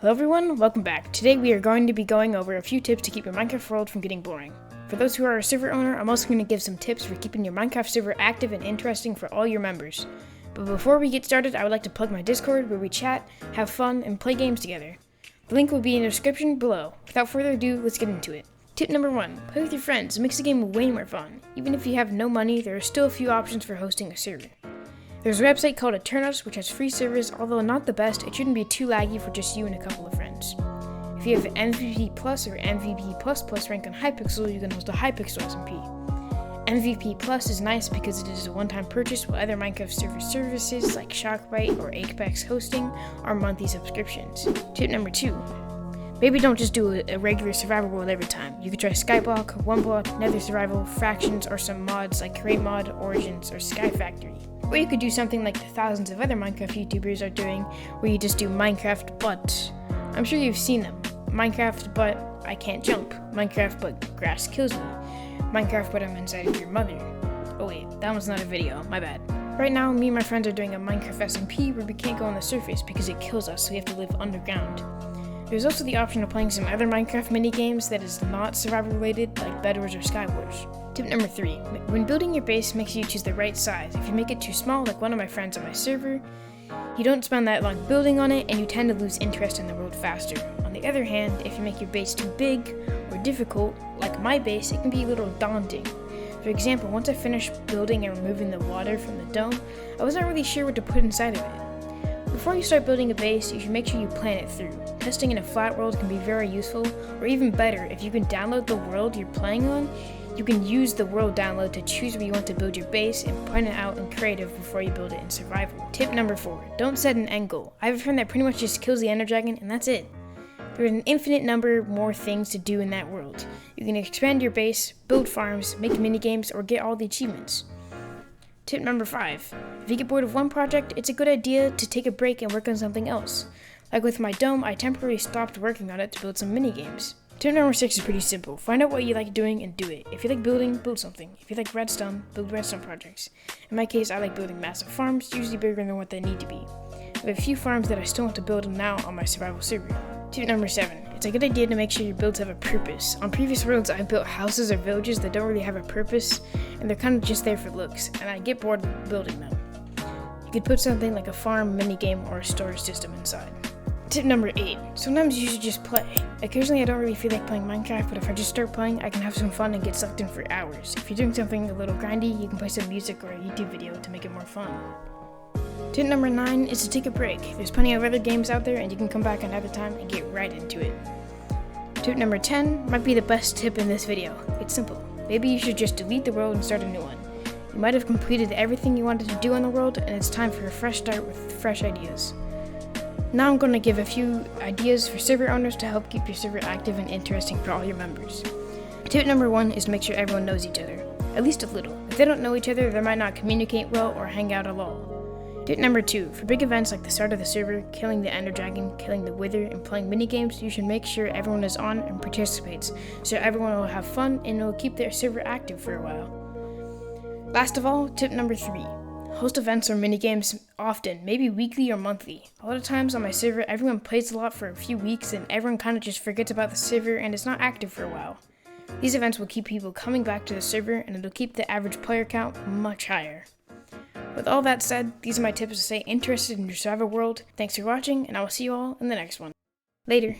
Hello everyone, welcome back. Today we are going to be going over a few tips to keep your Minecraft world from getting boring. For those who are a server owner, I'm also going to give some tips for keeping your Minecraft server active and interesting for all your members. But before we get started, I would like to plug my Discord where we chat, have fun, and play games together. The link will be in the description below. Without further ado, let's get into it. Tip number 1, play with your friends. It makes the game way more fun. Even if you have no money, there are still a few options for hosting a server. There's a website called Eternus, which has free servers. Although not the best, it shouldn't be too laggy for just you and a couple of friends. If you have MVP Plus or MVP++ rank on Hypixel, you can host a Hypixel SMP. MVP Plus is nice because it is a one-time purchase, while other Minecraft server services like Shockbyte or Apex hosting are monthly subscriptions. Tip number 2, maybe don't just do a regular survival world every time. You could try Skyblock, OneBlock, Nether Survival, Fractions, or some mods like Create Mod, Origins, or Sky Factory. Or you could do something like the thousands of other Minecraft YouTubers are doing, where you just do Minecraft but. I'm sure you've seen them. Minecraft but I can't jump. Minecraft but grass kills me. Minecraft but I'm inside of your mother. Oh wait, that one's not a video, my bad. Right now, me and my friends are doing a Minecraft SMP where we can't go on the surface because it kills us, so we have to live underground. There's also the option of playing some other Minecraft mini-games that is not survival related, like Bed Wars or Sky Wars. Tip number 3, when building your base, make sure you choose the right size. If you make it too small, like one of my friends on my server, you don't spend that long building on it and you tend to lose interest in the world faster. On the other hand, if you make your base too big or difficult, like my base, it can be a little daunting. For example, once I finished building and removing the water from the dome, I wasn't really sure what to put inside of it. Before you start building a base, you should make sure you plan it through. Testing in a flat world can be very useful, or even better, if you can download the world you're playing on, you can use the world download to choose where you want to build your base and plan it out in creative before you build it in survival. Tip number 4, don't set an end goal. I have a friend that pretty much just kills the ender dragon and that's it. There are an infinite number more things to do in that world. You can expand your base, build farms, make minigames, or get all the achievements. Tip number 5, if you get bored of one project, it's a good idea to take a break and work on something else. Like with my dome, I temporarily stopped working on it to build some minigames. Tip number 6 is pretty simple. Find out what you like doing and do it. If you like building, build something. If you like redstone, build redstone projects. In my case, I like building massive farms, usually bigger than what they need to be. I have a few farms that I still want to build now on my survival server. Tip number 7, it's a good idea to make sure your builds have a purpose. On previous worlds, I've built houses or villages that don't really have a purpose, and they're kind of just there for looks, and I get bored of building them. You could put something like a farm, minigame, or a storage system inside. Tip number 8, sometimes you should just play. Occasionally I don't really feel like playing Minecraft, but if I just start playing, I can have some fun and get sucked in for hours. If you're doing something a little grindy, you can play some music or a YouTube video to make it more fun. Tip number 9 is to take a break. There's plenty of other games out there and you can come back another time and get right into it. Tip number 10 might be the best tip in this video. It's simple. Maybe you should just delete the world and start a new one. You might have completed everything you wanted to do on the world and it's time for a fresh start with fresh ideas. Now I'm going to give a few ideas for server owners to help keep your server active and interesting for all your members. Tip number 1 is to make sure everyone knows each other, at least a little. If they don't know each other, they might not communicate well or hang out at all. Tip number 2, for big events like the start of the server, killing the ender dragon, killing the wither, and playing minigames, you should make sure everyone is on and participates, so everyone will have fun and it will keep their server active for a while. Last of all, tip number 3. Host events or minigames often, maybe weekly or monthly. A lot of times on my server, everyone plays a lot for a few weeks and everyone kind of just forgets about the server and is not active for a while. These events will keep people coming back to the server and it'll keep the average player count much higher. With all that said, these are my tips to stay interested in your survival world. Thanks for watching and I will see you all in the next one. Later.